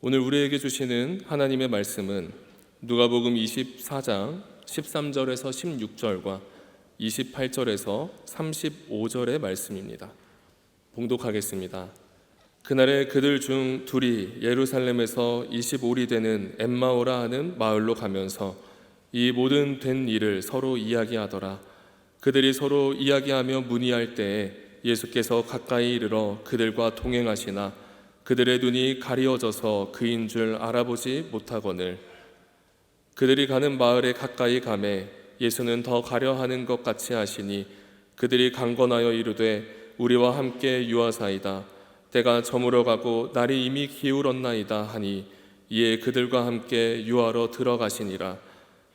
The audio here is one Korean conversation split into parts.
오늘 우리에게 주시는 하나님의 말씀은 누가복음 24장 13절에서 16절과 28절에서 35절의 말씀입니다. 봉독하겠습니다. 그날에 그들 중 둘이 예루살렘에서 25리 되는 엠마오라 하는 마을로 가면서 이 모든 된 일을 서로 이야기하더라. 그들이 서로 이야기하며 문의할 때에 예수께서 가까이 이르러 그들과 동행하시나 그들의 눈이 가리워져서 그인 줄 알아보지 못하거늘 그들이 가는 마을에 가까이 가매 예수는 더 가려 하는 것 같이 하시니 그들이 강건하여 이르되 우리와 함께 유하사이다. 때가 저물어 가고 날이 이미 기울었나이다 하니 이에 그들과 함께 유하러 들어가시니라.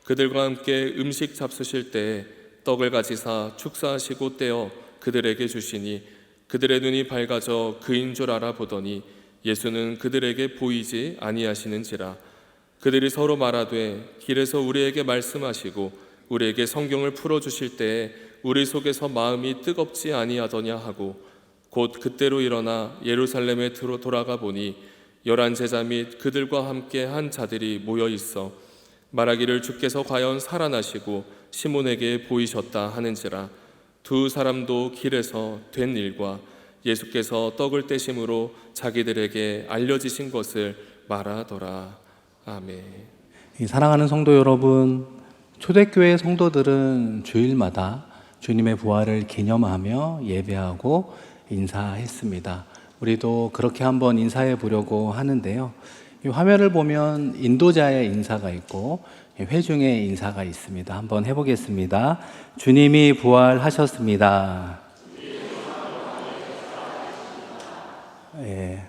그들과 함께 음식 잡수실 때에 떡을 가지사 축사하시고 떼어 그들에게 주시니 그들의 눈이 밝아져 그인 줄 알아보더니 예수는 그들에게 보이지 아니하시는지라. 그들이 서로 말하되 길에서 우리에게 말씀하시고 우리에게 성경을 풀어주실 때에 우리 속에서 마음이 뜨겁지 아니하더냐 하고 곧 그때로 일어나 예루살렘에 돌아가 보니 11 제자 및 그들과 함께 한 자들이 모여 있어 말하기를 주께서 과연 살아나시고 시몬에게 보이셨다 하는지라. 두 사람도 길에서 된 일과 예수께서 떡을 떼심으로 자기들에게 알려지신 것을 말하더라. 아멘. 사랑하는 성도 여러분, 초대교회 성도들은 주일마다 주님의 부활을 기념하며 예배하고 인사했습니다. 우리도 그렇게 한번 인사해 보려고 하는데요. 이 화면을 보면 인도자의 인사가 있고 회중의 인사가 있습니다. 한번 해보겠습니다. 주님이 부활하셨습니다.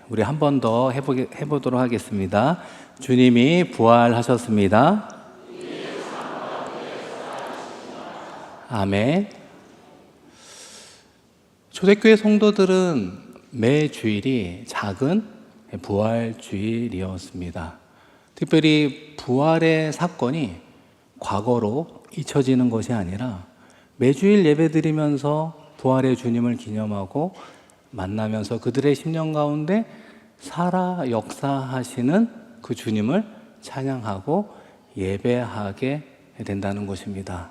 우리 한 번 더 해보도록 하겠습니다. 주님이 부활하셨습니다. 아멘. 초대교회 성도들은 매 주일이 작은 부활 주일이었습니다. 특별히 부활의 사건이 과거로 잊혀지는 것이 아니라 매주일 예배드리면서 부활의 주님을 기념하고 만나면서 그들의 심령 가운데 살아 역사하시는 그 주님을 찬양하고 예배하게 된다는 것입니다.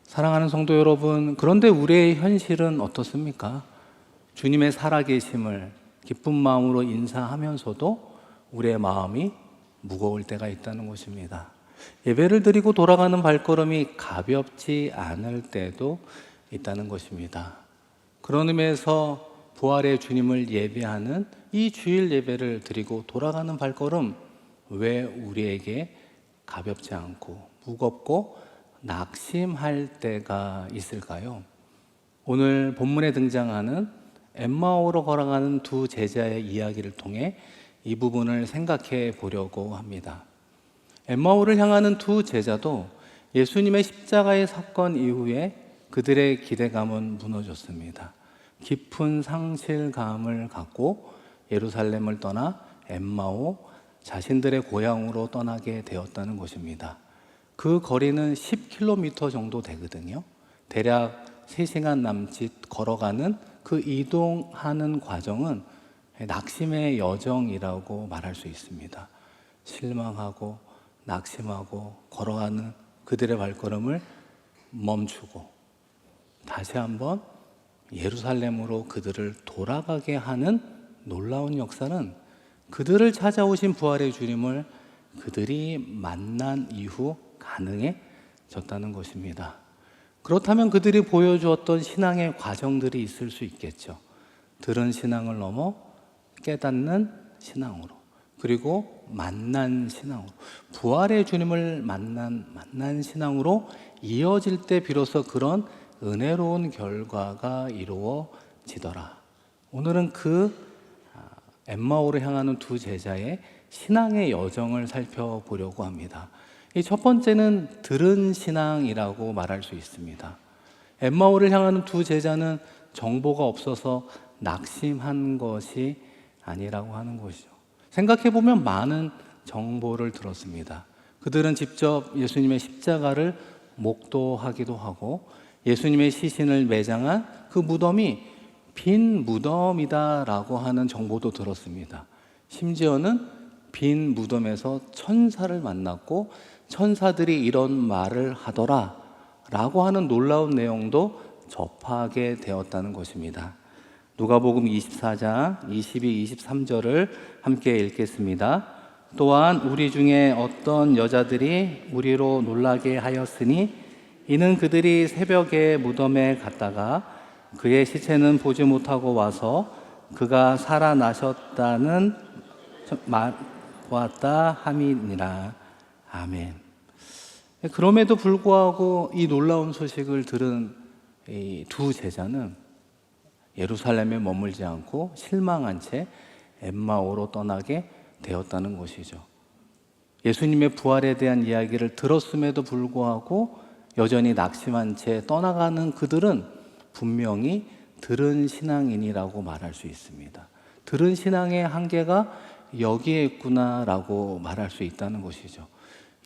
사랑하는 성도 여러분, 그런데 우리의 현실은 어떻습니까? 주님의 살아계심을 기쁜 마음으로 인사하면서도 우리의 마음이 무거울 때가 있다는 것입니다. 예배를 드리고 돌아가는 발걸음이 가볍지 않을 때도 있다는 것입니다. 그런 의미에서 부활의 주님을 예배하는 이 주일 예배를 드리고 돌아가는 발걸음, 왜 우리에게 가볍지 않고 무겁고 낙심할 때가 있을까요? 오늘 본문에 등장하는 엠마오로 걸어가는 두 제자의 이야기를 통해 이 부분을 생각해 보려고 합니다. 엠마오를 향하는 두 제자도 예수님의 십자가의 사건 이후에 그들의 기대감은 무너졌습니다. 깊은 상실감을 갖고 예루살렘을 떠나 엠마오, 자신들의 고향으로 떠나게 되었다는 것입니다. 그 거리는 10km 정도 되거든요. 대략 3시간 남짓 걸어가는 그 이동하는 과정은 낙심의 여정이라고 말할 수 있습니다. 실망하고 낙심하고 걸어가는 그들의 발걸음을 멈추고 다시 한번 예루살렘으로 그들을 돌아가게 하는 놀라운 역사는 그들을 찾아오신 부활의 주님을 그들이 만난 이후 가능해졌다는 것입니다. 그렇다면 그들이 보여주었던 신앙의 과정들이 있을 수 있겠죠. 들은 신앙을 넘어 깨닫는 신앙으로, 그리고 만난 신앙으로, 부활의 주님을 만난 신앙으로 이어질 때 비로소 그런 은혜로운 결과가 이루어지더라. 오늘은 그 엠마오를 향하는 두 제자의 신앙의 여정을 살펴보려고 합니다. 이 첫 번째는 들은 신앙이라고 말할 수 있습니다. 엠마오를 향하는 두 제자는 정보가 없어서 낙심한 것이 아니라고 하는 것이죠. 생각해보면 많은 정보를 들었습니다. 그들은 직접 예수님의 십자가를 목도하기도 하고 예수님의 시신을 매장한 그 무덤이 빈 무덤이다라고 하는 정보도 들었습니다. 심지어는 빈 무덤에서 천사를 만났고 천사들이 이런 말을 하더라 라고 하는 놀라운 내용도 접하게 되었다는 것입니다. 누가복음 24장 22, 23절을 함께 읽겠습니다. 또한 우리 중에 어떤 여자들이 우리로 놀라게 하였으니 이는 그들이 새벽에 무덤에 갔다가 그의 시체는 보지 못하고 와서 그가 살아나셨다는 말 보았다 함이니라. 아멘. 그럼에도 불구하고 이 놀라운 소식을 들은 이 두 제자는 예루살렘에 머물지 않고 실망한 채 엠마오로 떠나게 되었다는 것이죠. 예수님의 부활에 대한 이야기를 들었음에도 불구하고 여전히 낙심한 채 떠나가는 그들은 분명히 들은 신앙인이라고 말할 수 있습니다. 들은 신앙의 한계가 여기에 있구나라고 말할 수 있다는 것이죠.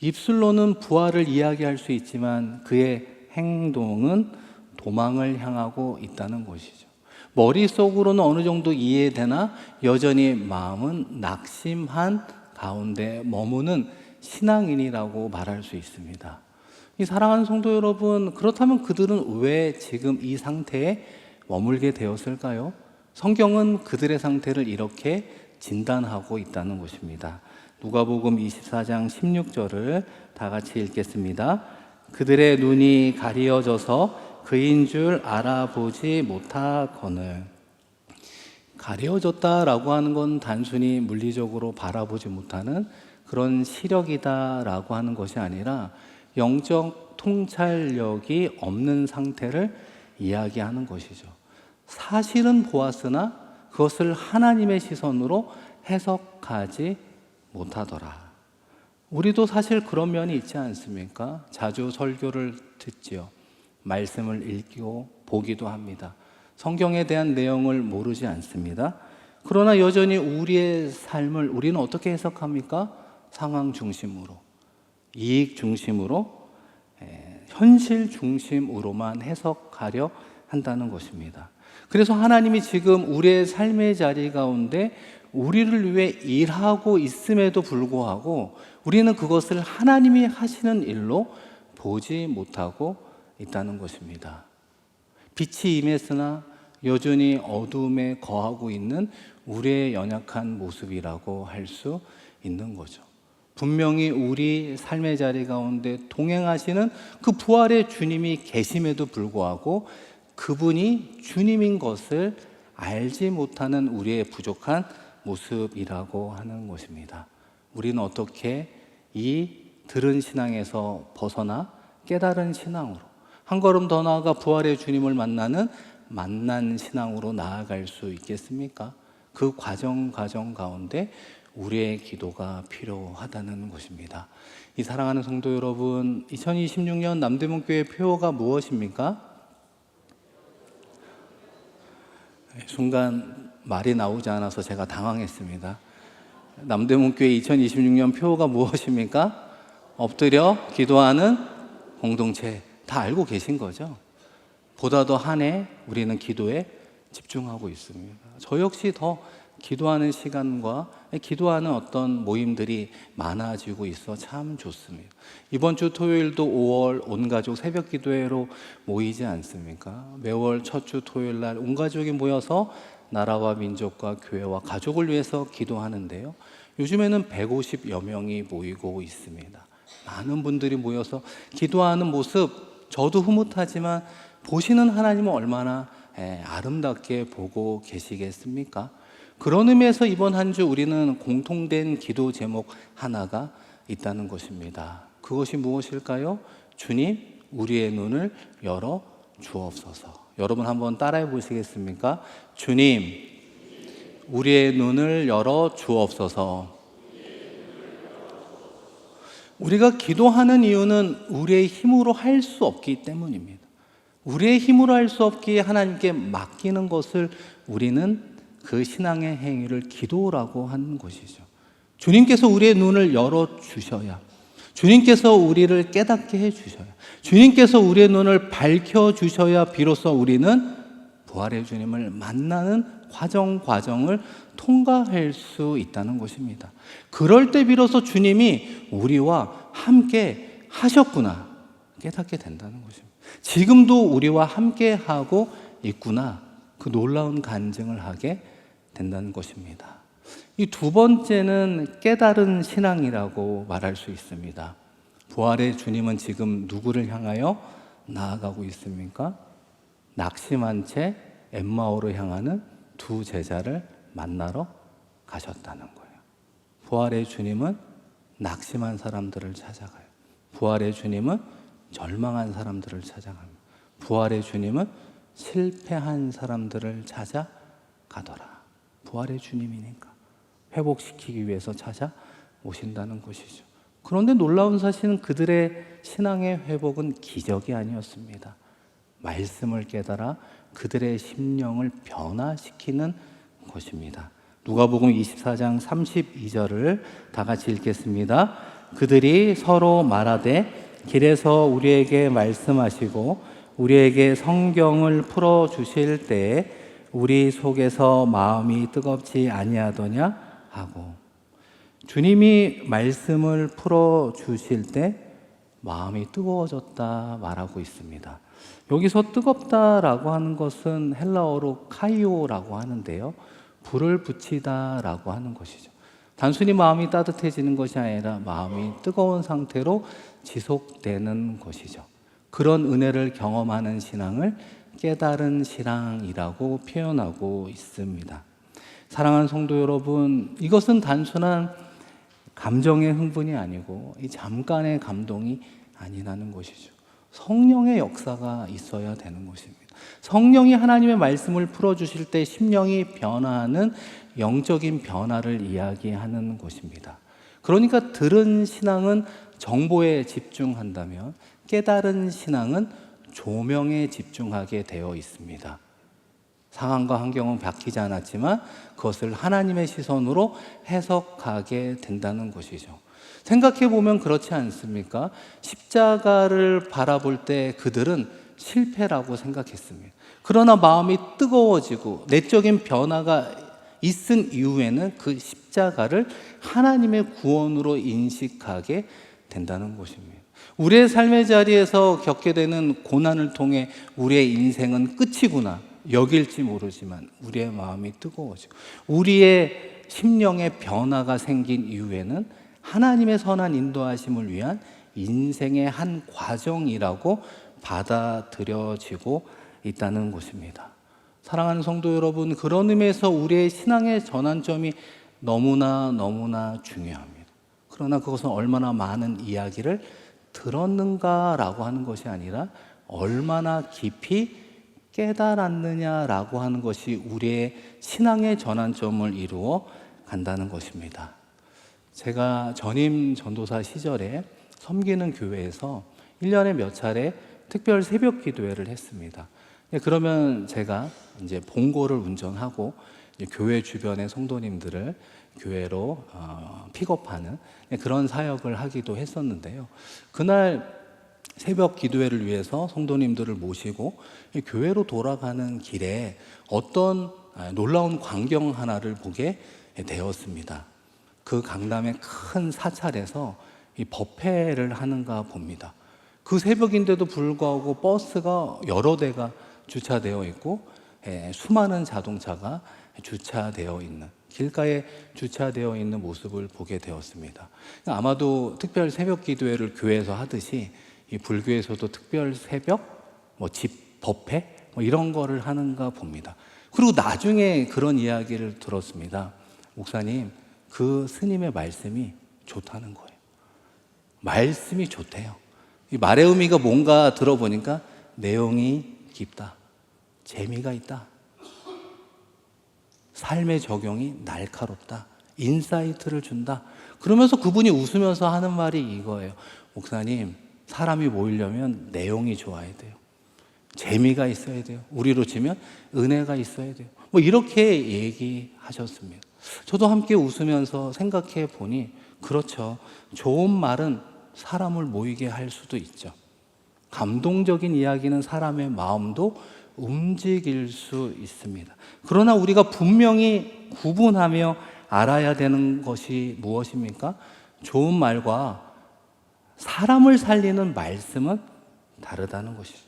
입술로는 부활을 이야기할 수 있지만 그의 행동은 도망을 향하고 있다는 것이죠. 머릿속으로는 어느 정도 이해되나 여전히 마음은 낙심한 가운데 머무는 신앙인이라고 말할 수 있습니다. 이 사랑하는 성도 여러분, 그렇다면 그들은 왜 지금 이 상태에 머물게 되었을까요? 성경은 그들의 상태를 이렇게 진단하고 있다는 것입니다. 누가복음 24장 16절을 다 같이 읽겠습니다. 그들의 눈이 가리어져서 그인 줄 알아보지 못하거늘. 가려졌다라고 하는 건 단순히 물리적으로 바라보지 못하는 그런 시력이다라고 하는 것이 아니라 영적 통찰력이 없는 상태를 이야기하는 것이죠. 사실은 보았으나 그것을 하나님의 시선으로 해석하지 못하더라. 우리도 사실 그런 면이 있지 않습니까? 자주 설교를 듣지요. 말씀을 읽고 보기도 합니다. 성경에 대한 내용을 모르지 않습니다. 그러나 여전히 우리의 삶을 우리는 어떻게 해석합니까? 상황 중심으로, 이익 중심으로, 현실 중심으로만 해석하려 한다는 것입니다. 그래서 하나님이 지금 우리의 삶의 자리 가운데 우리를 위해 일하고 있음에도 불구하고 우리는 그것을 하나님이 하시는 일로 보지 못하고 있다는 것입니다. 빛이 임했으나 여전히 어둠에 거하고 있는 우리의 연약한 모습이라고 할 수 있는 거죠. 분명히 우리 삶의 자리 가운데 동행하시는 그 부활의 주님이 계심에도 불구하고 그분이 주님인 것을 알지 못하는 우리의 부족한 모습이라고 하는 것입니다. 우리는 어떻게 이 들은 신앙에서 벗어나 깨달은 신앙으로 한 걸음 더 나아가 부활의 주님을 만나는 만난 신앙으로 나아갈 수 있겠습니까? 그 과정 가운데 우리의 기도가 필요하다는 것입니다. 이 사랑하는 성도 여러분, 2026년 남대문교회 표어가 무엇입니까? 순간 말이 나오지 않아서 제가 당황했습니다. 남대문교회 2026년 표어가 무엇입니까? 엎드려 기도하는 공동체. 다 알고 계신 거죠? 보다 더 한 해 우리는 기도에 집중하고 있습니다. 저 역시 더 기도하는 시간과 기도하는 어떤 모임들이 많아지고 있어 참 좋습니다. 이번 주 토요일도 5월 온가족 새벽 기도회로 모이지 않습니까? 매월 첫 주 토요일 날 온 가족이 모여서 나라와 민족과 교회와 가족을 위해서 기도하는데요. 요즘에는 150여 명이 모이고 있습니다. 많은 분들이 모여서 기도하는 모습, 저도 흐뭇하지만 보시는 하나님은 얼마나 아름답게 보고 계시겠습니까? 그런 의미에서 이번 한 주 우리는 공통된 기도 제목 하나가 있다는 것입니다. 그것이 무엇일까요? 주님, 우리의 눈을 열어 주옵소서. 여러분 한번 따라해 보시겠습니까? 주님, 우리의 눈을 열어 주옵소서. 우리가 기도하는 이유는 우리의 힘으로 할 수 없기 때문입니다. 우리의 힘으로 할 수 없기에 하나님께 맡기는 것을 우리는 그 신앙의 행위를 기도라고 하는 것이죠. 주님께서 우리의 눈을 열어주셔야, 주님께서 우리를 깨닫게 해주셔야, 주님께서 우리의 눈을 밝혀주셔야 비로소 우리는 부활의 주님을 만나는 과정을 통과할 수 있다는 것입니다. 그럴 때 비로소 주님이 우리와 함께 하셨구나 깨닫게 된다는 것입니다. 지금도 우리와 함께 하고 있구나, 그 놀라운 간증을 하게 된다는 것입니다. 이 두 번째는 깨달은 신앙이라고 말할 수 있습니다. 부활의 주님은 지금 누구를 향하여 나아가고 있습니까? 낙심한 채 엠마오로 향하는 두 제자를 만나러 가셨다는 거예요. 부활의 주님은 낙심한 사람들을 찾아가요. 부활의 주님은 절망한 사람들을 찾아갑니다. 부활의 주님은 실패한 사람들을 찾아가더라. 부활의 주님이니까 회복시키기 위해서 찾아오신다는 것이죠. 그런데 놀라운 사실은 그들의 신앙의 회복은 기적이 아니었습니다. 말씀을 깨달아 그들의 심령을 변화시키는 것입니다. 누가복음 24장 32절을 다 같이 읽겠습니다. 그들이 서로 말하되 길에서 우리에게 말씀하시고 우리에게 성경을 풀어주실 때에 우리 속에서 마음이 뜨겁지 아니하더냐 하고, 주님이 말씀을 풀어주실 때 마음이 뜨거워졌다 말하고 있습니다. 여기서 뜨겁다라고 하는 것은 헬라어로 카이오라고 하는데요, 불을 붙이다라고 하는 것이죠. 단순히 마음이 따뜻해지는 것이 아니라 마음이 뜨거운 상태로 지속되는 것이죠. 그런 은혜를 경험하는 신앙을 깨달은 신앙이라고 표현하고 있습니다. 사랑하는 성도 여러분, 이것은 단순한 감정의 흥분이 아니고 이 잠깐의 감동이 아니라는 것이죠. 성령의 역사가 있어야 되는 것입니다. 성령이 하나님의 말씀을 풀어주실 때 심령이 변화하는 영적인 변화를 이야기하는 것입니다. 그러니까 들은 신앙은 정보에 집중한다면 깨달은 신앙은 조명에 집중하게 되어 있습니다. 상황과 환경은 바뀌지 않았지만 그것을 하나님의 시선으로 해석하게 된다는 것이죠. 생각해 보면 그렇지 않습니까? 십자가를 바라볼 때 그들은 실패라고 생각했습니다. 그러나 마음이 뜨거워지고 내적인 변화가 있은 이후에는 그 십자가를 하나님의 구원으로 인식하게 된다는 것입니다. 우리의 삶의 자리에서 겪게 되는 고난을 통해 우리의 인생은 끝이구나 여길지 모르지만 우리의 마음이 뜨거워지고 우리의 심령의 변화가 생긴 이후에는 하나님의 선한 인도하심을 위한 인생의 한 과정이라고 받아들여지고 있다는 것입니다. 사랑하는 성도 여러분, 그런 의미에서 우리의 신앙의 전환점이 너무나 중요합니다. 그러나 그것은 얼마나 많은 이야기를 들었는가라고 하는 것이 아니라 얼마나 깊이 깨달았느냐라고 하는 것이 우리의 신앙의 전환점을 이루어 간다는 것입니다. 제가 전임 전도사 시절에 섬기는 교회에서 1년에 몇 차례 특별 새벽 기도회를 했습니다. 그러면 제가 이제 봉고를 운전하고 이제 교회 주변의 성도님들을 교회로 픽업하는 그런 사역을 하기도 했었는데요. 그날 새벽 기도회를 위해서 성도님들을 모시고 교회로 돌아가는 길에 어떤 놀라운 광경 하나를 보게 되었습니다. 그 강남의 큰 사찰에서 이 법회를 하는가 봅니다. 그 새벽인데도 불구하고 버스가 여러 대가 주차되어 있고 수많은 자동차가 주차되어 있는, 길가에 주차되어 있는 모습을 보게 되었습니다. 아마도 특별 새벽 기도회를 교회에서 하듯이 이 불교에서도 특별 새벽, 집 법회 이런 거를 하는가 봅니다. 그리고 나중에 그런 이야기를 들었습니다. 목사님, 그 스님의 말씀이 좋다는 거예요. 말씀이 좋대요. 이 말의 의미가 뭔가 들어보니까 내용이 깊다, 재미가 있다, 삶의 적용이 날카롭다, 인사이트를 준다. 그러면서 그분이 웃으면서 하는 말이 이거예요. 목사님, 사람이 모이려면 내용이 좋아야 돼요. 재미가 있어야 돼요. 우리로 치면 은혜가 있어야 돼요. 이렇게 얘기하셨습니다. 저도 함께 웃으면서 생각해 보니 그렇죠. 좋은 말은 사람을 모이게 할 수도 있죠. 감동적인 이야기는 사람의 마음도 움직일 수 있습니다. 그러나 우리가 분명히 구분하며 알아야 되는 것이 무엇입니까? 좋은 말과 사람을 살리는 말씀은 다르다는 것이죠.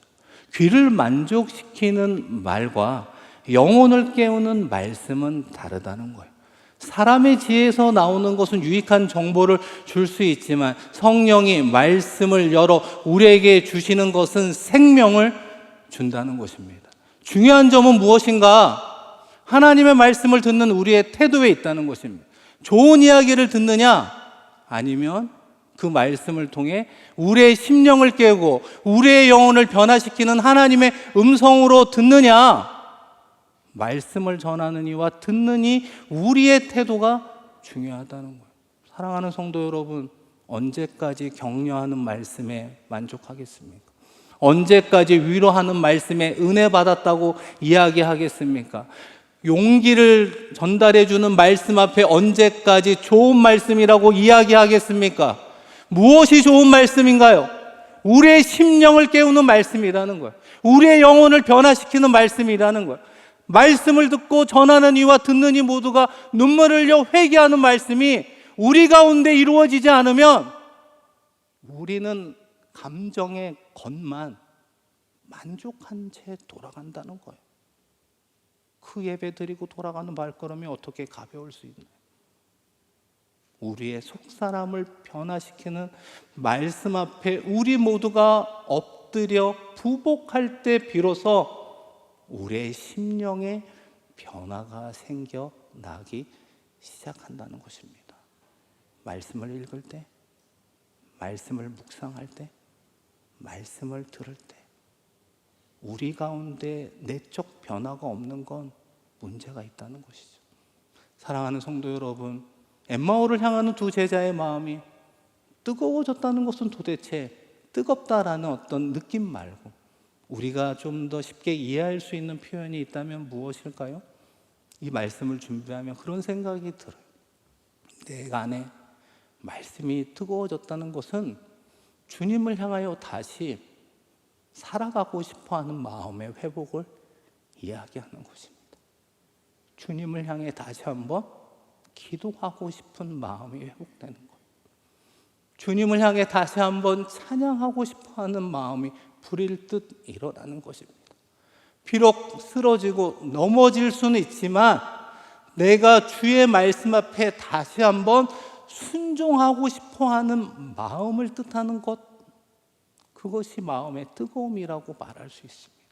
귀를 만족시키는 말과 영혼을 깨우는 말씀은 다르다는 거예요. 사람의 지혜에서 나오는 것은 유익한 정보를 줄 수 있지만 성령이 말씀을 열어 우리에게 주시는 것은 생명을 준다는 것입니다. 중요한 점은 무엇인가? 하나님의 말씀을 듣는 우리의 태도에 있다는 것입니다. 좋은 이야기를 듣느냐? 아니면 그 말씀을 통해 우리의 심령을 깨우고 우리의 영혼을 변화시키는 하나님의 음성으로 듣느냐? 말씀을 전하는 이와 듣는 이 우리의 태도가 중요하다는 거예요. 사랑하는 성도 여러분, 언제까지 격려하는 말씀에 만족하겠습니까? 언제까지 위로하는 말씀에 은혜 받았다고 이야기하겠습니까? 용기를 전달해 주는 말씀 앞에 언제까지 좋은 말씀이라고 이야기하겠습니까? 무엇이 좋은 말씀인가요? 우리의 심령을 깨우는 말씀이라는 거예요. 우리의 영혼을 변화시키는 말씀이라는 거예요. 말씀을 듣고 전하는 이와 듣는 이 모두가 눈물을 흘려 회개하는 말씀이 우리 가운데 이루어지지 않으면 우리는 감정의 것만 만족한 채 돌아간다는 거예요. 그 예배 드리고 돌아가는 발걸음이 어떻게 가벼울 수 있나요? 우리의 속사람을 변화시키는 말씀 앞에 우리 모두가 엎드려 부복할 때 비로소 우리의 심령에 변화가 생겨나기 시작한다는 것입니다. 말씀을 읽을 때, 말씀을 묵상할 때, 말씀을 들을 때 우리 가운데 내적 변화가 없는 건 문제가 있다는 것이죠. 사랑하는 성도 여러분, 엠마오를 향하는 두 제자의 마음이 뜨거워졌다는 것은 도대체 뜨겁다라는 어떤 느낌 말고 우리가 좀 더 쉽게 이해할 수 있는 표현이 있다면 무엇일까요? 이 말씀을 준비하면 그런 생각이 들어요. 내 안에 말씀이 뜨거워졌다는 것은 주님을 향하여 다시 살아가고 싶어하는 마음의 회복을 이야기하는 것입니다. 주님을 향해 다시 한번 기도하고 싶은 마음이 회복되는 거예요. 주님을 향해 다시 한번 찬양하고 싶어하는 마음이 불일 듯 일어나는 것입니다. 비록 쓰러지고 넘어질 수는 있지만 내가 주의 말씀 앞에 다시 한번 순종하고 싶어하는 마음을 뜻하는 것, 그것이 마음의 뜨거움이라고 말할 수 있습니다.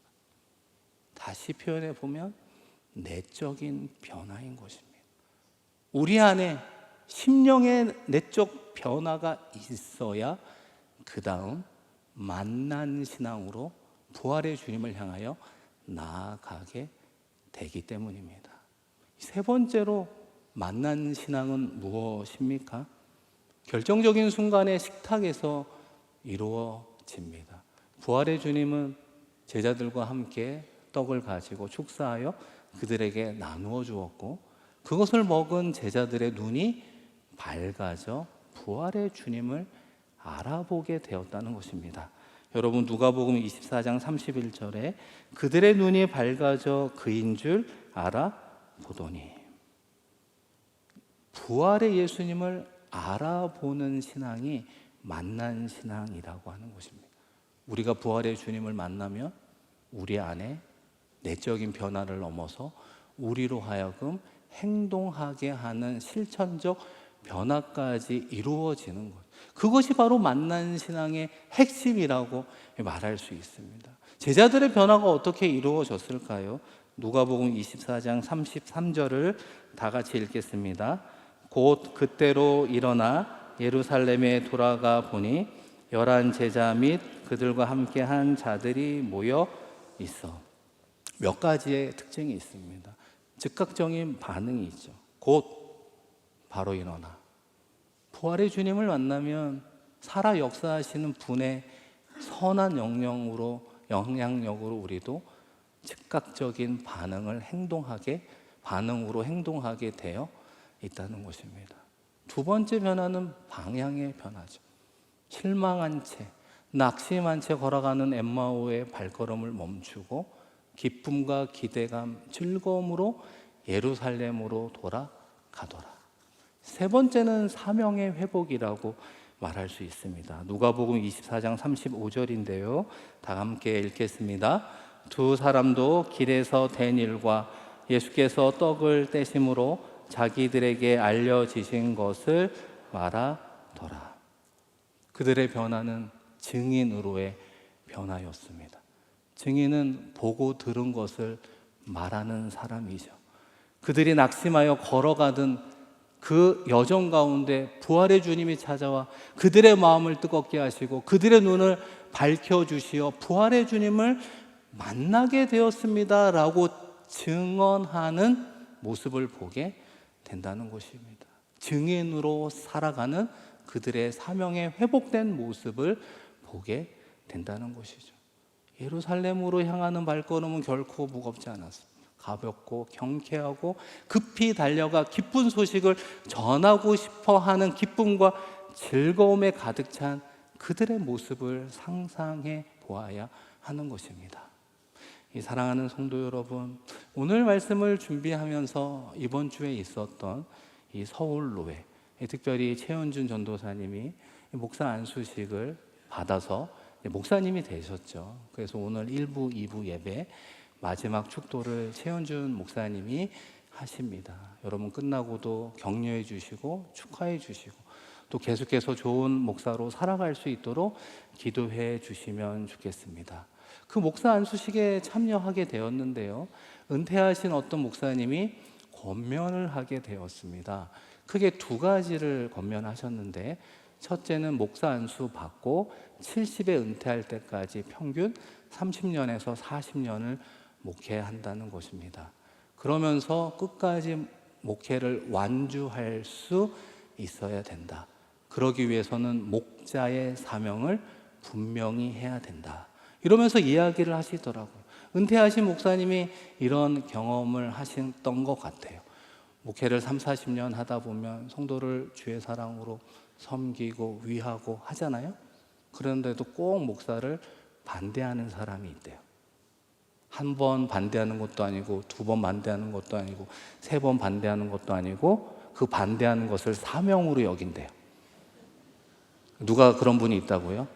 다시 표현해 보면 내적인 변화인 것입니다. 우리 안에 심령의 내적 변화가 있어야 그 다음 만난 신앙으로 부활의 주님을 향하여 나아가게 되기 때문입니다. 세 번째로 만난 신앙은 무엇입니까? 결정적인 순간에 식탁에서 이루어집니다. 부활의 주님은 제자들과 함께 떡을 가지고 축사하여 그들에게 나누어 주었고 그것을 먹은 제자들의 눈이 밝아져 부활의 주님을 알아보게 되었다는 것입니다. 여러분 누가복음 24장 31절에 그들의 눈이 밝아져 그인 줄 알아보더니, 부활의 예수님을 알아보는 신앙이 만난 신앙이라고 하는 것입니다. 우리가 부활의 주님을 만나면 우리 안에 내적인 변화를 넘어서 우리로 하여금 행동하게 하는 실천적 변화까지 이루어지는 것, 그것이 바로 만난 신앙의 핵심이라고 말할 수 있습니다. 제자들의 변화가 어떻게 이루어졌을까요? 누가복음 24장 33절을 다 같이 읽겠습니다. 곧 그때로 일어나 예루살렘에 돌아가 보니 11 제자 및 그들과 함께 한 자들이 모여 있어. 몇 가지의 특징이 있습니다. 즉각적인 반응이 있죠. 곧 바로 일어나. 부활의 주님을 만나면 살아 역사하시는 분의 선한 영향력으로 우리도 즉각적인 반응으로 행동하게 되어 있다는 것입니다. 두 번째 변화는 방향의 변화죠. 실망한 채, 낙심한 채 걸어가는 엠마오의 발걸음을 멈추고 기쁨과 기대감, 즐거움으로 예루살렘으로 돌아가더라. 세 번째는 사명의 회복이라고 말할 수 있습니다. 누가복음 24장 35절인데요. 다 함께 읽겠습니다. 두 사람도 길에서 된 일과 예수께서 떡을 떼심으로 자기들에게 알려지신 것을 말하더라. 그들의 변화는 증인으로의 변화였습니다. 증인은 보고 들은 것을 말하는 사람이죠. 그들이 낙심하여 걸어가던 그 여정 가운데 부활의 주님이 찾아와 그들의 마음을 뜨겁게 하시고 그들의 눈을 밝혀주시어 부활의 주님을 만나게 되었습니다 라고 증언하는 모습을 보게 된다는 것입니다. 증인으로 살아가는 그들의 사명의 회복된 모습을 보게 된다는 것이죠. 예루살렘으로 향하는 발걸음은 결코 무겁지 않았습니다. 가볍고 경쾌하고 급히 달려가 기쁜 소식을 전하고 싶어 하는 기쁨과 즐거움에 가득 찬 그들의 모습을 상상해 보아야 하는 것입니다. 이 사랑하는 성도 여러분, 오늘 말씀을 준비하면서 이번 주에 있었던 이 서울로회, 특별히 최현준 전도사님이 목사 안수식을 받아서 목사님이 되셨죠. 그래서 오늘 1부, 2부 예배 마지막 축도를 최현준 목사님이 하십니다. 여러분 끝나고도 격려해 주시고 축하해 주시고 또 계속해서 좋은 목사로 살아갈 수 있도록 기도해 주시면 좋겠습니다. 그 목사 안수식에 참여하게 되었는데요. 은퇴하신 어떤 목사님이 권면을 하게 되었습니다. 크게 두 가지를 권면하셨는데 첫째는 목사 안수 받고 70에 은퇴할 때까지 평균 30년에서 40년을 목회한다는 것입니다. 그러면서 끝까지 목회를 완주할 수 있어야 된다. 그러기 위해서는 목자의 사명을 분명히 해야 된다. 이러면서 이야기를 하시더라고요. 은퇴하신 목사님이 이런 경험을 하셨던 것 같아요. 목회를 3, 40년 하다 보면 성도를 주의 사랑으로 섬기고 위하고 하잖아요. 그런데도 꼭 목사를 반대하는 사람이 있대요. 한 번 반대하는 것도 아니고 두 번 반대하는 것도 아니고 세 번 반대하는 것도 아니고 그 반대하는 것을 사명으로 여긴대요. 누가 그런 분이 있다고요?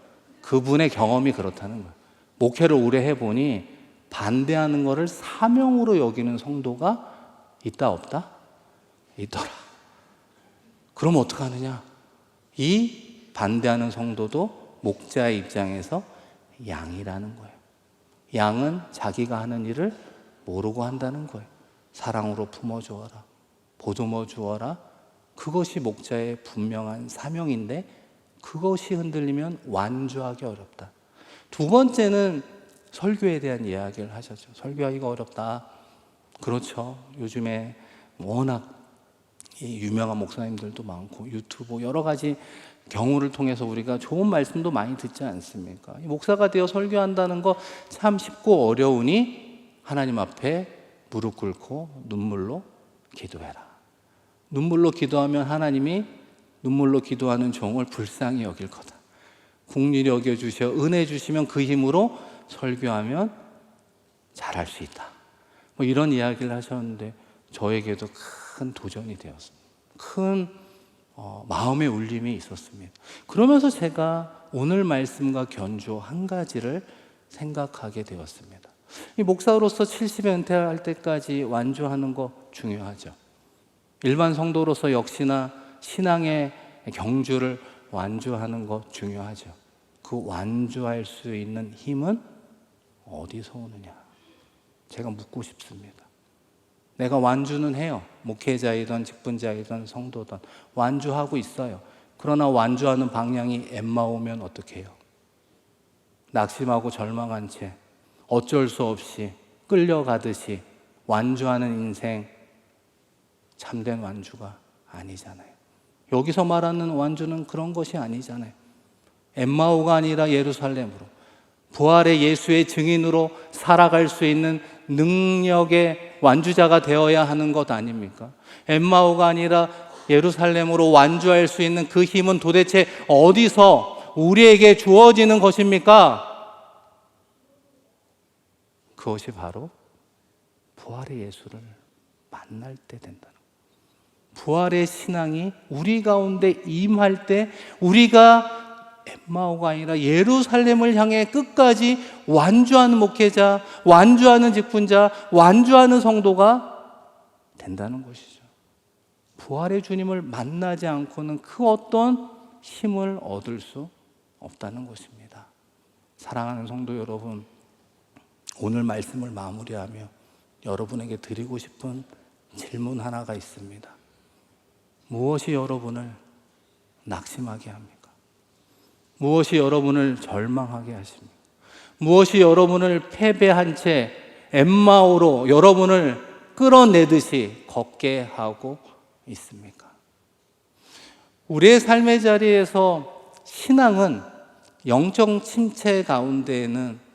그분의 경험이 그렇다는 거예요. 목회를 오래 해보니 반대하는 것을 사명으로 여기는 성도가 있다 없다? 있더라. 그럼 어떡하느냐? 이 반대하는 성도도 목자의 입장에서 양이라는 거예요. 양은 자기가 하는 일을 모르고 한다는 거예요. 사랑으로 품어주어라, 보듬어 주어라. 그것이 목자의 분명한 사명인데 그것이 흔들리면 완주하기 어렵다. 두 번째는 설교에 대한 이야기를 하셨죠. 설교하기가 어렵다. 그렇죠. 요즘에 워낙 유명한 목사님들도 많고 유튜브 여러 가지 경우를 통해서 우리가 좋은 말씀도 많이 듣지 않습니까? 목사가 되어 설교한다는 거 참 쉽고 어려우니 하나님 앞에 무릎 꿇고 눈물로 기도해라. 눈물로 기도하면 하나님이 눈물로 기도하는 종을 불쌍히 여길 거다. 긍휼히 여겨주셔 은혜 주시면 그 힘으로 설교하면 잘할 수 있다. 뭐 이런 이야기를 하셨는데 저에게도 큰 도전이 되었습니다. 큰 마음의 울림이 있었습니다. 그러면서 제가 오늘 말씀과 견주 한 가지를 생각하게 되었습니다. 이 목사로서 70에 은퇴할 때까지 완주하는 거 중요하죠. 일반 성도로서 역시나 신앙의 경주를 완주하는 거 중요하죠. 그 완주할 수 있는 힘은 어디서 오느냐? 제가 묻고 싶습니다. 내가 완주는 해요. 목회자이든 직분자이든 성도든 완주하고 있어요. 그러나 완주하는 방향이 엠마오면 어떻게 해요? 낙심하고 절망한 채 어쩔 수 없이 끌려가듯이 완주하는 인생, 참된 완주가 아니잖아요. 여기서 말하는 완주는 그런 것이 아니잖아요. 엠마오가 아니라 예루살렘으로, 부활의 예수의 증인으로 살아갈 수 있는 능력의 완주자가 되어야 하는 것 아닙니까? 엠마오가 아니라 예루살렘으로 완주할 수 있는 그 힘은 도대체 어디서 우리에게 주어지는 것입니까? 그것이 바로 부활의 예수를 만날 때 된다는 거예요. 부활의 신앙이 우리 가운데 임할 때 우리가 엠마오가 아니라 예루살렘을 향해 끝까지 완주하는 목회자, 완주하는 직분자, 완주하는 성도가 된다는 것이죠. 부활의 주님을 만나지 않고는 그 어떤 힘을 얻을 수 없다는 것입니다. 사랑하는 성도 여러분, 오늘 말씀을 마무리하며 여러분에게 드리고 싶은 질문 하나가 있습니다. 무엇이 여러분을 낙심하게 합니까? 무엇이 여러분을 절망하게 하십니까? 무엇이 여러분을 패배한 채 엠마오로 여러분을 끌어내듯이 걷게 하고 있습니까? 우리의 삶의 자리에서 신앙은 영적 침체 가운데에는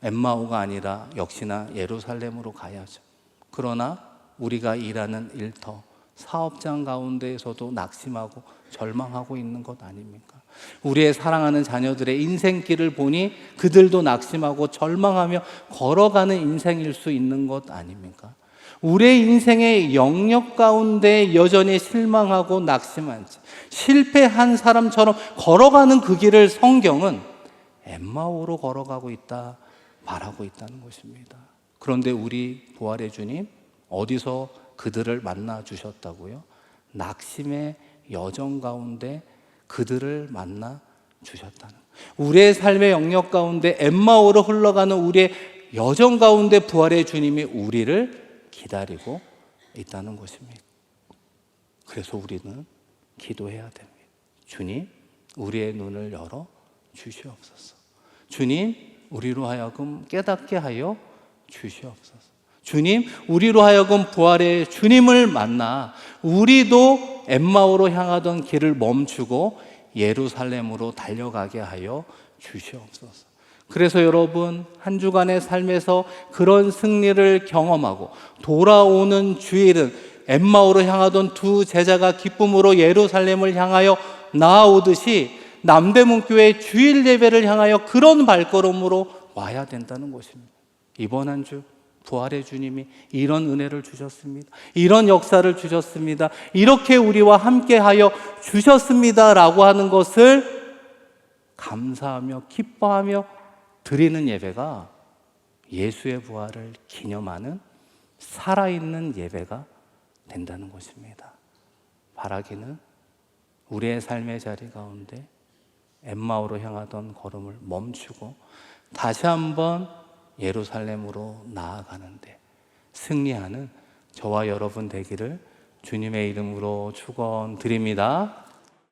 엠마오가 아니라 역시나 예루살렘으로 가야죠. 그러나 우리가 일하는 일터, 사업장 가운데에서도 낙심하고 절망하고 있는 것 아닙니까? 우리의 사랑하는 자녀들의 인생길을 보니 그들도 낙심하고 절망하며 걸어가는 인생일 수 있는 것 아닙니까? 우리의 인생의 영역 가운데 여전히 실망하고 낙심한 채 실패한 사람처럼 걸어가는 그 길을 성경은 엠마오로 걸어가고 있다 말하고 있다는 것입니다. 그런데 우리 부활의 주님 어디서 그들을 만나 주셨다고요? 낙심의 여정 가운데 그들을 만나 주셨다는 거예요. 우리의 삶의 영역 가운데 엠마오로 흘러가는 우리의 여정 가운데 부활의 주님이 우리를 기다리고 있다는 것입니다. 그래서 우리는 기도해야 됩니다. 주님, 우리의 눈을 열어 주시옵소서. 주님, 우리로 하여금 깨닫게 하여 주시옵소서. 주님, 우리로 하여금 부활의 주님을 만나 우리도 엠마오로 향하던 길을 멈추고 예루살렘으로 달려가게 하여 주시옵소서. 그래서 여러분, 한 주간의 삶에서 그런 승리를 경험하고 돌아오는 주일은 엠마오로 향하던 두 제자가 기쁨으로 예루살렘을 향하여 나아오듯이 남대문교회 주일 예배를 향하여 그런 발걸음으로 와야 된다는 것입니다. 이번 한 주 부활의 주님이 이런 은혜를 주셨습니다. 이런 역사를 주셨습니다. 이렇게 우리와 함께하여 주셨습니다라고 하는 것을 감사하며 기뻐하며 드리는 예배가 예수의 부활을 기념하는 살아있는 예배가 된다는 것입니다. 바라기는 우리의 삶의 자리 가운데 엠마오로 향하던 걸음을 멈추고 다시 한번 예루살렘으로 나아가는데 승리하는 저와 여러분 되기를 주님의 이름으로 축원드립니다.